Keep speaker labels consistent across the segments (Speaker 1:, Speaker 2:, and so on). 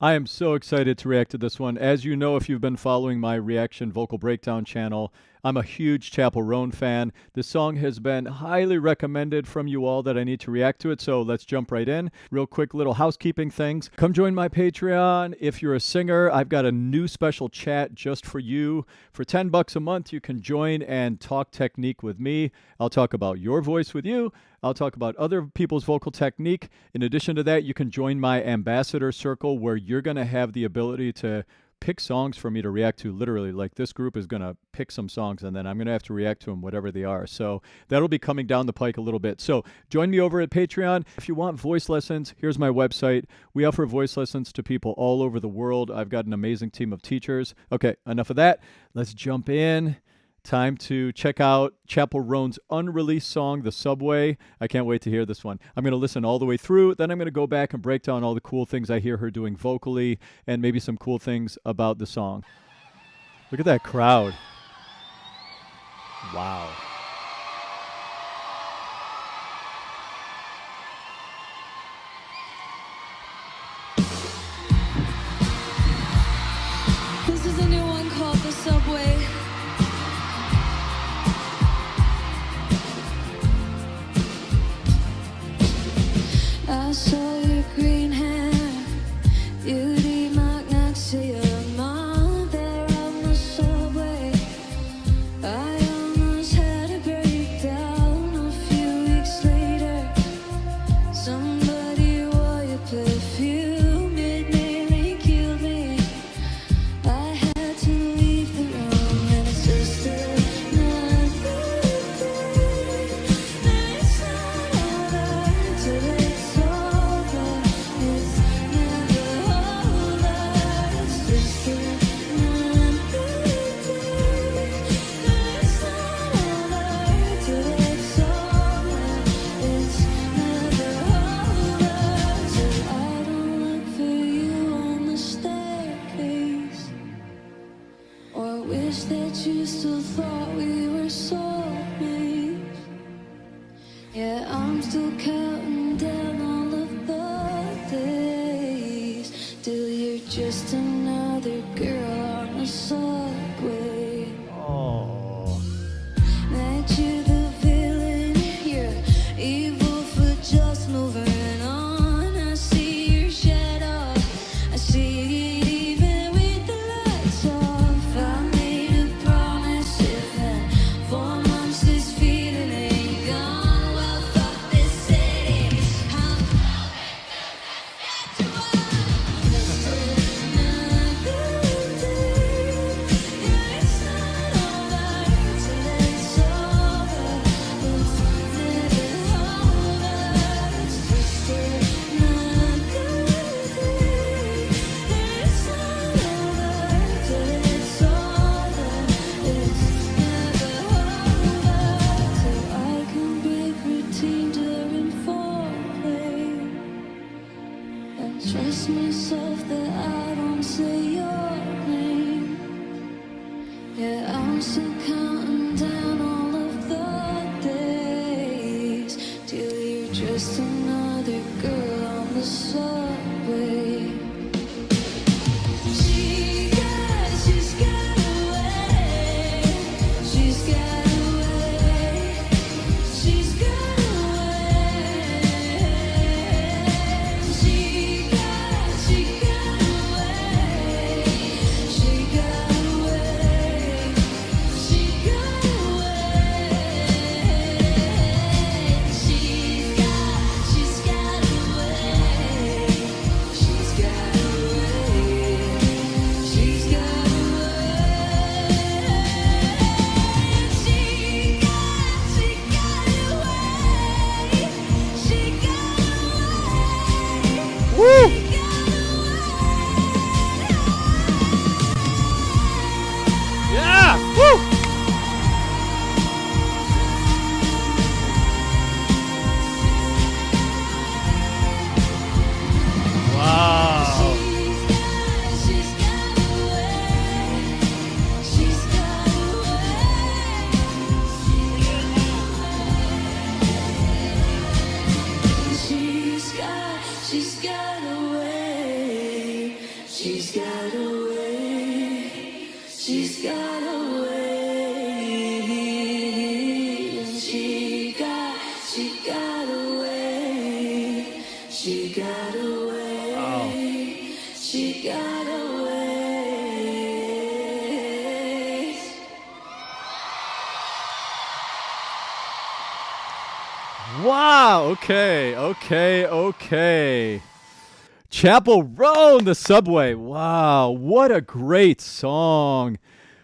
Speaker 1: I am so excited to react to this one. As you know, if you've been following my reaction vocal breakdown channel, I'm a huge Chappell ROAN fan. This song has been highly recommended from you all that I need to react to it, so let's jump right in. Real quick little housekeeping things. Come join my Patreon. If you're a singer, I've got a new special chat just for you. For $10 a month, you can join and talk technique with me. I'll talk about your voice with you. I'll talk about other people's vocal technique. In addition to that, you can join my ambassador circle where you're going to have the ability to pick songs for me to react to. Literally, like this group is going to pick some songs and then I'm going to have to react to them, whatever they are. So that'll be coming down the pike a little bit. So join me over at Patreon. If you want voice lessons, here's my website. We offer voice lessons to people all over the world. I've got an amazing team of teachers. Okay, enough of that. Let's jump in. Time to check out Chappell ROAN's unreleased song, The Subway. I can't wait to hear this one. I'm going to listen all the way through. Then I'm going to go back and break down all the cool things I hear her doing vocally and maybe some cool things about the song. Look at that crowd. Wow.
Speaker 2: This is a new one called The Subway. I saw your green hair, beauty magnet to your mom there on the subway. I almost had a breakdown a few weeks later. Somebody wore your perfume, it nearly killed me. I had to leave the room and it's just another day. And it's not over till it's over. It's never over. It's just another day. And it's not over till it's over. It's never over. So I don't look for you on the staircase, or wish that you still thought we were soulmates. Yeah, I'm still counting down all of the days till you're just another girl on the subway.
Speaker 1: Oh.
Speaker 2: That you're the villain, you're evil for just moving on. I see your shadow, I see it even with the lights off. I made a promise if in 4 months this feeling ain't gone, well fuck this city. I'm coming to just another day. Yeah, it's not over till it's over. It's never over. It's just another day. It's not over till it's over. It's never over. So I can break routine during foreplay and trust myself that I don't say your name. Yeah, I'm still counting down all of the days till you're just another girl on the subway. She's got away. She's got away. She's got away. She got away. She got away. She's got a way. She's got a way. She got a way. She got a way.
Speaker 1: Oh.
Speaker 2: She got a way.
Speaker 1: Wow. Okay. Chapel Roan, the subway. Wow. What a great song.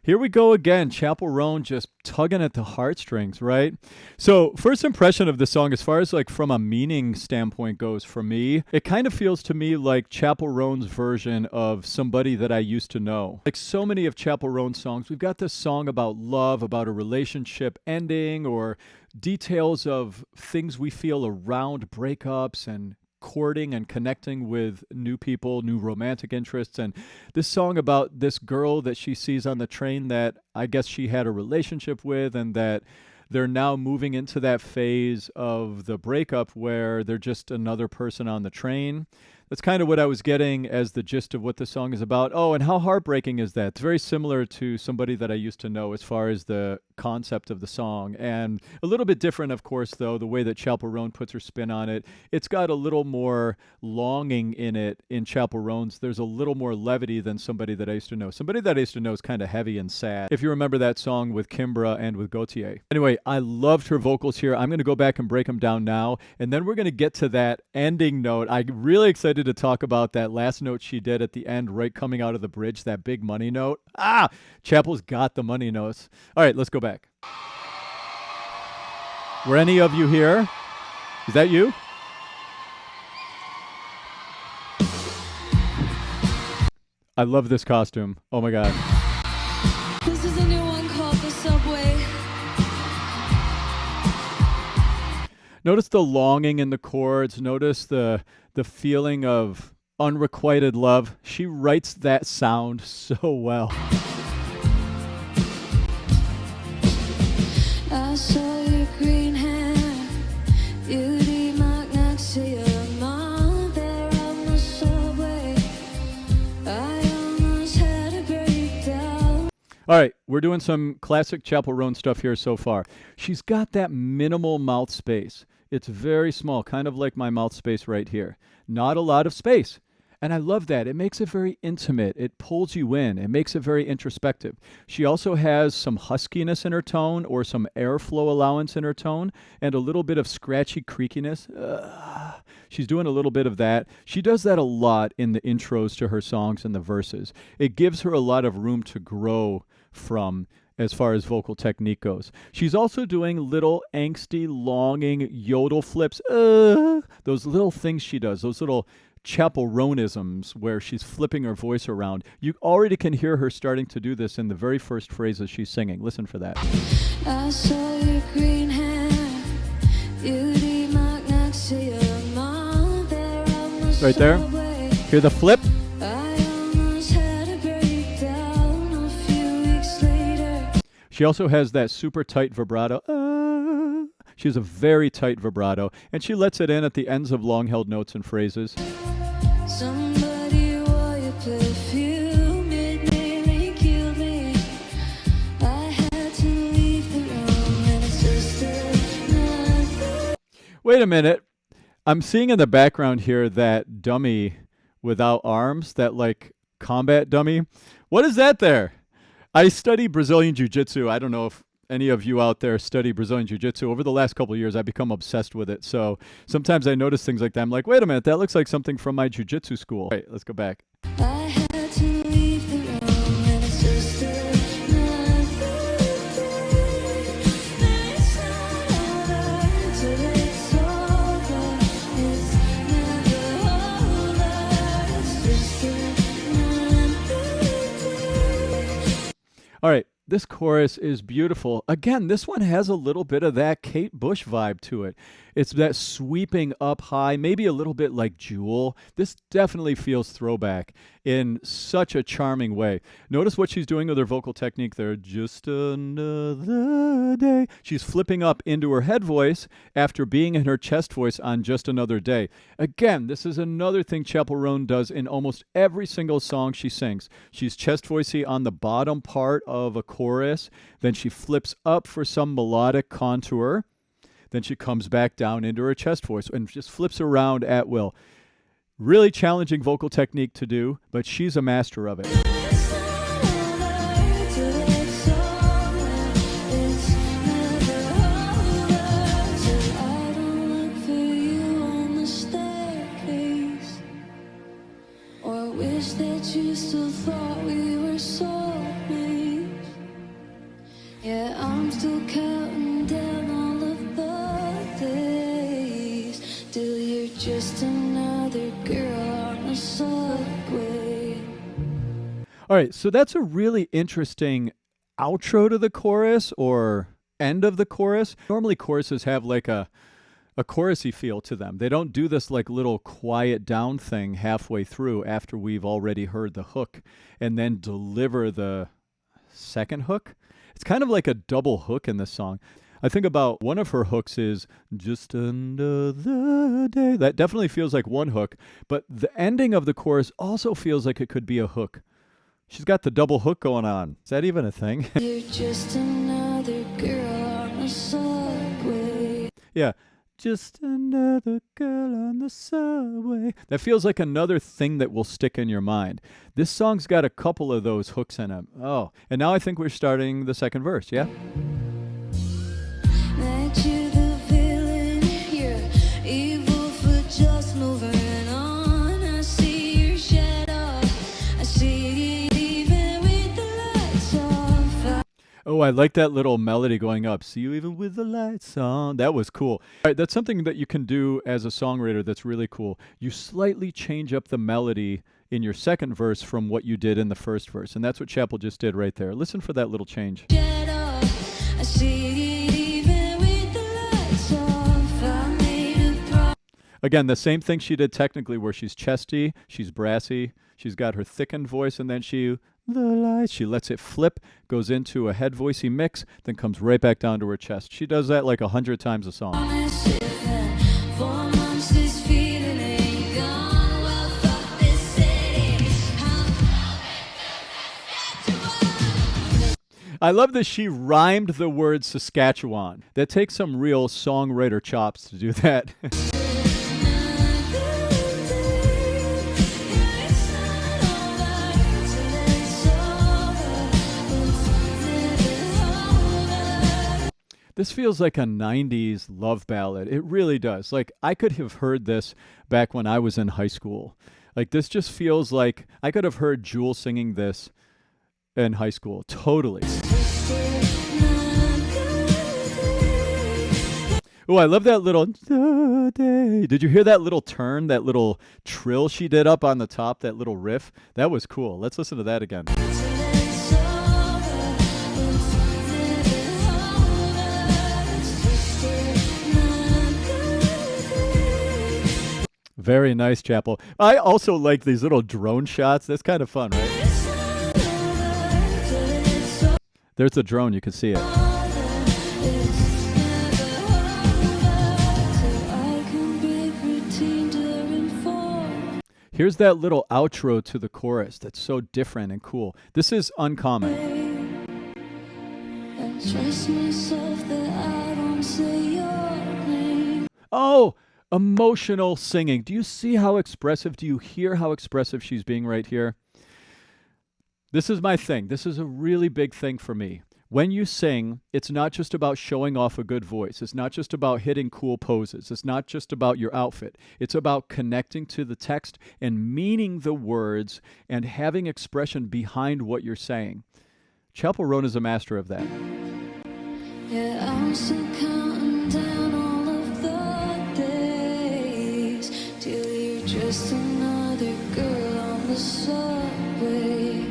Speaker 1: Here we go again. Chapel Roan just tugging at the heartstrings, right? So, first impression of the song, as far as like from a meaning standpoint goes for me, it kind of feels to me like Chapel Roan's version of Somebody That I Used to Know. Like so many of Chapel Roan's songs, we've got this song about love, about a relationship ending, or details of things we feel around breakups and courting and connecting with new people, new romantic interests. And this song about this girl that she sees on the train that I guess she had a relationship with, and that they're now moving into that phase of the breakup where they're just another person on the train. That's kind of what I was getting as the gist of what the song is about. Oh, and how heartbreaking is that? It's very similar to Somebody That I Used to Know as far as the concept of the song. And a little bit different, of course, though, the way that Chapel Roan puts her spin on it. It's got a little more longing in it in Chapel Roan's. There's a little more levity than Somebody That I Used to Know. Somebody That I Used to Know is kind of heavy and sad, if you remember that song with Kimbra and with Gautier. Anyway, I loved her vocals here. I'm going to go back and break them down now, and then we're going to get to that ending note. I'm really excited to talk about that last note she did at the end, right coming out of the bridge, that big money note. Chapel's got the money notes. All right, let's go back. Were any of you here? Is that you? I love this costume. Oh my God.
Speaker 2: This is a new one called The Subway.
Speaker 1: Notice the longing in the chords. Notice the feeling of unrequited love. She writes that sound so well.
Speaker 2: I saw your green hair, beauty magnets to your mom there on the subway. I almost had a breakdown.
Speaker 1: All right, we're doing some classic Chapel Roan stuff here so far. She's got that minimal mouth space. It's very small, kind of like my mouth space right here. Not a lot of space. And I love that. It makes it very intimate. It pulls you in. It makes it very introspective. She also has some huskiness in her tone, or some airflow allowance in her tone, and a little bit of scratchy creakiness. She's doing a little bit of that. She does that a lot in the intros to her songs and the verses. It gives her a lot of room to grow from as far as vocal technique goes. She's also doing little angsty, longing yodel flips. Those little things she does, those little Chapel Roanisms where she's flipping her voice around. You already can hear her starting to do this in the very first phrases she's singing. Listen for that.
Speaker 2: I saw your green hair, beauty magnets to your mom there on the
Speaker 1: Right there.
Speaker 2: subway.
Speaker 1: Hear the flip?
Speaker 2: I almost had a breakdown a few weeks later.
Speaker 1: She also has that super tight vibrato. She has a very tight vibrato, and she lets it in at the ends of long-held notes and phrases.
Speaker 2: Somebody wore your perfume, it nearly killed me. I had to leave the room, and it's just another.
Speaker 1: Wait a minute. I'm seeing in the background here that dummy without arms, that like combat dummy. What is that there? I study Brazilian Jiu-Jitsu. I don't know if any of you out there study Brazilian Jiu-Jitsu. Over the last couple of years, I've become obsessed with it. So sometimes I notice things like that. I'm like, wait a minute, that looks like something from my Jiu-Jitsu school. Wait, let's go back.
Speaker 2: I had to leave the room, and it's just another day. It's not over till it's over. It's never over. It's just another day.
Speaker 1: All right. This chorus is beautiful. Again, this one has a little bit of that Kate Bush vibe to it. It's that sweeping up high, maybe a little bit like Jewel. This definitely feels throwback in such a charming way. Notice what she's doing with her vocal technique there. Just another day. She's flipping up into her head voice after being in her chest voice on Just Another Day. Again, this is another thing Chappell Roan does in almost every single song she sings. She's chest voicey on the bottom part of a chorus, then she flips up for some melodic contour. Then she comes back down into her chest voice and just flips around at will. Really challenging vocal technique to do, but she's a master of it.
Speaker 2: That you still thought we were soulmates. Yeah, I'm still counting down all of the days till you're just another girl on the subway.
Speaker 1: All right, so that's a really interesting outro to the chorus or end of the chorus. Normally choruses have like a chorusy feel to them. They don't do this like little quiet down thing halfway through after we've already heard the hook and then deliver the second hook. It's kind of like a double hook in this song. I think about one of her hooks is just another day. That definitely feels like one hook, but the ending of the chorus also feels like it could be a hook. She's got the double hook going on. Is that even a thing?
Speaker 2: You're just another girl on the subway.
Speaker 1: Yeah. Just another girl on the subway. That feels like another thing that will stick in your mind. This song's got a couple of those hooks in it. Oh, and now I think we're starting the second verse, yeah?
Speaker 2: That you're the villain, you're evil for just moving on. I see your shadow, I see it even with the lights off.
Speaker 1: Oh, I like that little melody going up. See you even with the lights on. That was cool. All right, that's something that you can do as a songwriter that's really cool. You slightly change up the melody in your second verse from what you did in the first verse. And that's what Chappell just did right there. Listen for that little change.
Speaker 2: Shadow, I see it even with the lights off. I made a
Speaker 1: Again, the same thing she did technically where she's chesty, she's brassy, she's got her thickened voice, and then she lets it flip, goes into a head voicey mix, then comes right back down to her chest. She does that like 100 times a song. I love that she rhymed the word Saskatchewan. That takes some real songwriter chops to do that. This feels like a 90s love ballad. It really does. Like, I could have heard this back when I was in high school. Like, this just feels like I could have heard Jewel singing this in high school. Totally. Oh, I love that little day. Did you hear that little turn, that little trill she did up on the top, that little riff? That was cool. Let's listen to that again. Very nice, Chappell. I also like these little drone shots. That's kind of fun, right? There's the drone. You can see it. Here's that little outro to the chorus that's so different and cool. This is uncommon. Oh, emotional singing. Do you see how expressive? Do you hear how expressive she's being right here? This is my thing. This is a really big thing for me. When you sing, it's not just about showing off a good voice. It's not just about hitting cool poses. It's not just about your outfit. It's about connecting to the text and meaning the words and having expression behind what you're saying. Chappell Roan is a master of that.
Speaker 2: Yeah, I'm still counting down all of the days till you're just another girl on the subway.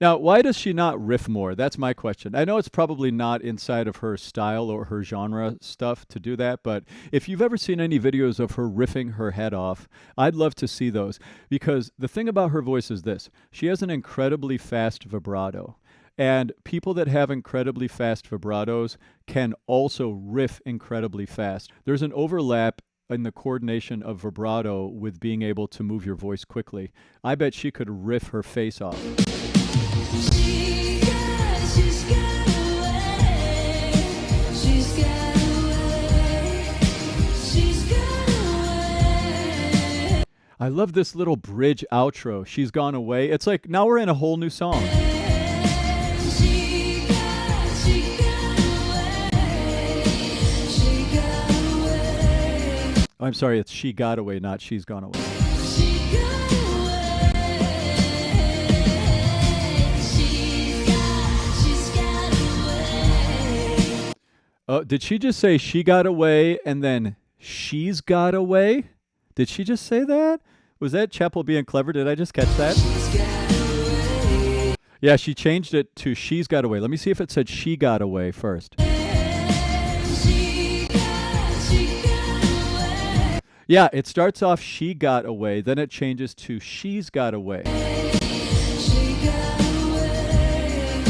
Speaker 1: Now, why does she not riff more? That's my question. I know it's probably not inside of her style or her genre stuff to do that, but if you've ever seen any videos of her riffing her head off, I'd love to see those because the thing about her voice is this. She has an incredibly fast vibrato. And people that have incredibly fast vibratos can also riff incredibly fast. There's an overlap in the coordination of vibrato with being able to move your voice quickly. I bet she could riff her face off.
Speaker 2: She's got away. She's got away. She's got away.
Speaker 1: I love this little bridge outro. She's gone away. It's like now we're in a whole new song.
Speaker 2: She got away. She got away.
Speaker 1: Oh, I'm sorry, it's she got away, not she's gone away.
Speaker 2: She got away. She's got away.
Speaker 1: Oh, did she just say she got away and then she's got away? Did she just say that? Was that Chappell being clever? Did I just catch that?
Speaker 2: She's got away.
Speaker 1: Yeah, she changed it to she's got away. Let me see if it said she got away first.
Speaker 2: She got away.
Speaker 1: Yeah, it starts off she got away, then it changes to she's got away.
Speaker 2: She got away.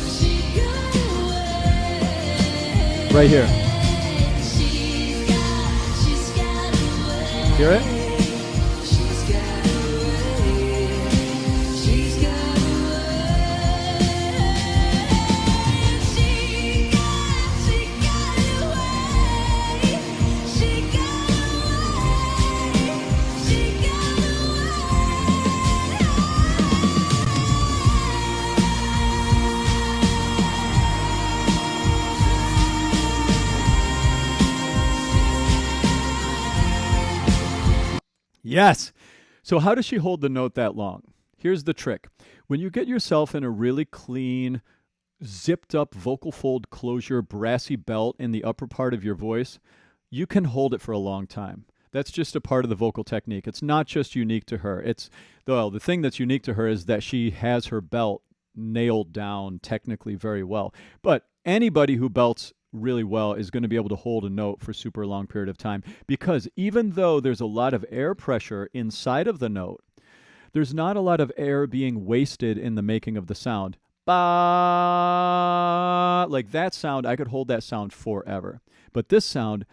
Speaker 2: She got away.
Speaker 1: Right here.
Speaker 2: She's got away.
Speaker 1: Hear it?
Speaker 2: She's got away. She's got away. She got away. She got away. She got
Speaker 1: Yes. So how does she hold the note that long? Here's the trick. When you get yourself in a really clean, zipped up vocal fold closure, brassy belt in the upper part of your voice, you can hold it for a long time. That's just a part of the vocal technique. It's not just unique to her. The thing that's unique to her is that she has her belt nailed down technically very well. But anybody who belts really well is going to be able to hold a note for a super long period of time because even though there's a lot of air pressure inside of the note, there's not a lot of air being wasted in the making of the sound. Ba, like that sound, I could hold that sound forever. But this sound,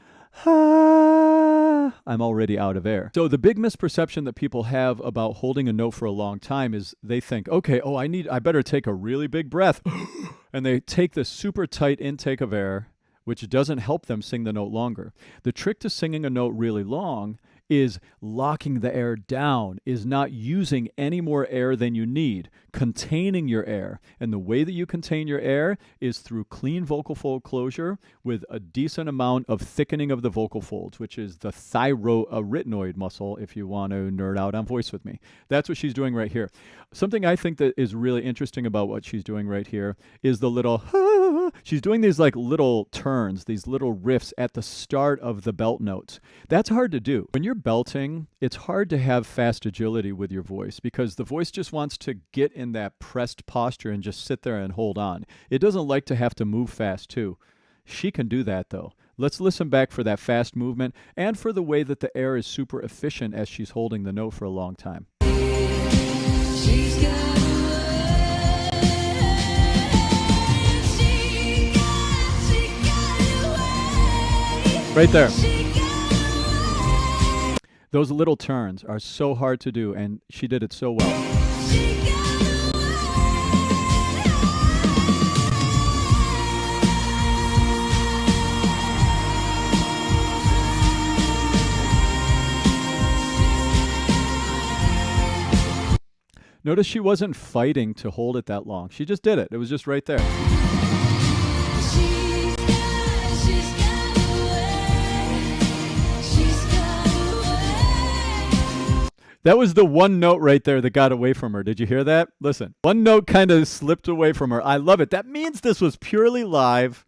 Speaker 1: I'm already out of air. So the big misperception that people have about holding a note for a long time is they think, okay, I better take a really big breath. And they take this super tight intake of air, which doesn't help them sing the note longer. The trick to singing a note really long is locking the air down, is not using any more air than you need, containing your air. And the way that you contain your air is through clean vocal fold closure with a decent amount of thickening of the vocal folds, which is the thyroarytenoid muscle, if you want to nerd out on voice with me. That's what she's doing right here. Something I think that is really interesting about what she's doing right here is the little, she's doing these like little turns, these little riffs at the start of the belt notes. That's hard to do. When you're belting, it's hard to have fast agility with your voice because the voice just wants to get in that pressed posture and just sit there and hold on. It doesn't like to have to move fast too. She can do that though. Let's listen back for that fast movement and for the way that the air is super efficient as she's holding the note for a long time.
Speaker 2: She's got away. She got away.
Speaker 1: Right there.
Speaker 2: She got away.
Speaker 1: Those little turns are so hard to do, and she did it so well.
Speaker 2: She got
Speaker 1: Notice she wasn't fighting to hold it that long. She just did it. It was just right there.
Speaker 2: She's got away. She's got away.
Speaker 1: That was the one note right there that got away from her. Did you hear that? Listen, one note kind of slipped away from her. I love it. That means this was purely live.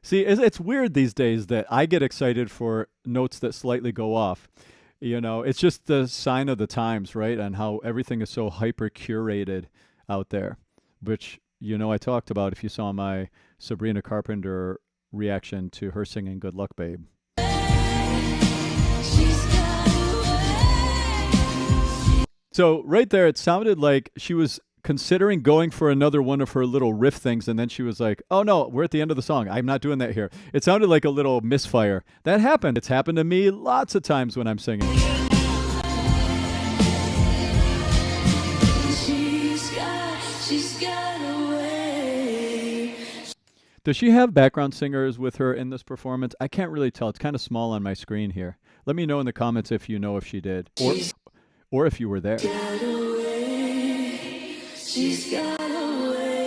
Speaker 1: See, it's weird these days that I get excited for notes that slightly go off. You know, it's just the sign of the times, right? And how everything is so hyper curated out there. which I talked about if you saw my Sabrina Carpenter reaction to her singing Good Luck Babe. So right there, it sounded like she was considering going for another one of her little riff things, and then she was like, oh no, we're at the end of the song. I'm not doing that here. It sounded like a little misfire. That happened. It's happened to me lots of times when I'm singing.
Speaker 2: She's got away.
Speaker 1: Does she have background singers with her in this performance? I can't really tell. It's kind of small on my screen here. Let me know in the comments if you know if she did, or if you were there.
Speaker 2: Got away. She's got away.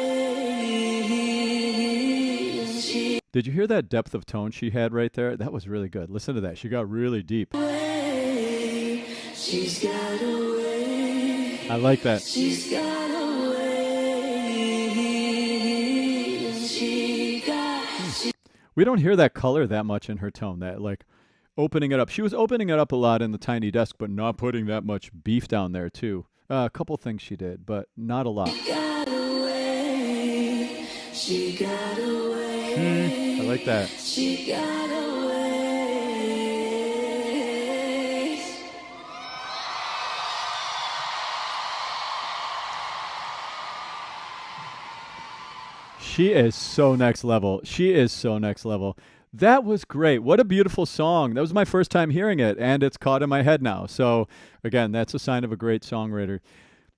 Speaker 1: Did you hear that depth of tone she had right there? That was really good. Listen to that. She got really deep.
Speaker 2: She's got away.
Speaker 1: I like that.
Speaker 2: She's got away.
Speaker 1: We don't hear that color that much in her tone, that like opening it up. She was opening it up a lot in the tiny desk, but not putting that much beef down there too. A couple things she did, but not a lot.
Speaker 2: She got away. She got away.
Speaker 1: I like that.
Speaker 2: She got away.
Speaker 1: She is so next level. She is so next level. That was great. What a beautiful song. That was my first time hearing it, and it's caught in my head now. So, again, that's a sign of a great songwriter.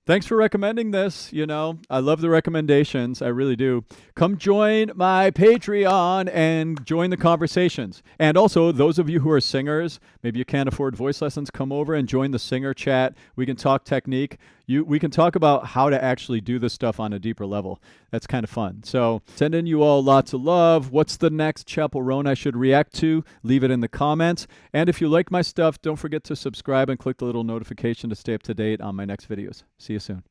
Speaker 1: Thanks for recommending this. I love the recommendations. I really do. Come join my Patreon and join the conversations. And also, those of you who are singers, maybe you can't afford voice lessons, come over and join the singer chat. We can talk technique. We can talk about how to actually do this stuff on a deeper level. That's kind of fun. So sending you all lots of love. What's the next Chapel Roan I should react to? Leave it in the comments. And if you like my stuff, don't forget to subscribe and click the little notification to stay up to date on my next videos. See you soon.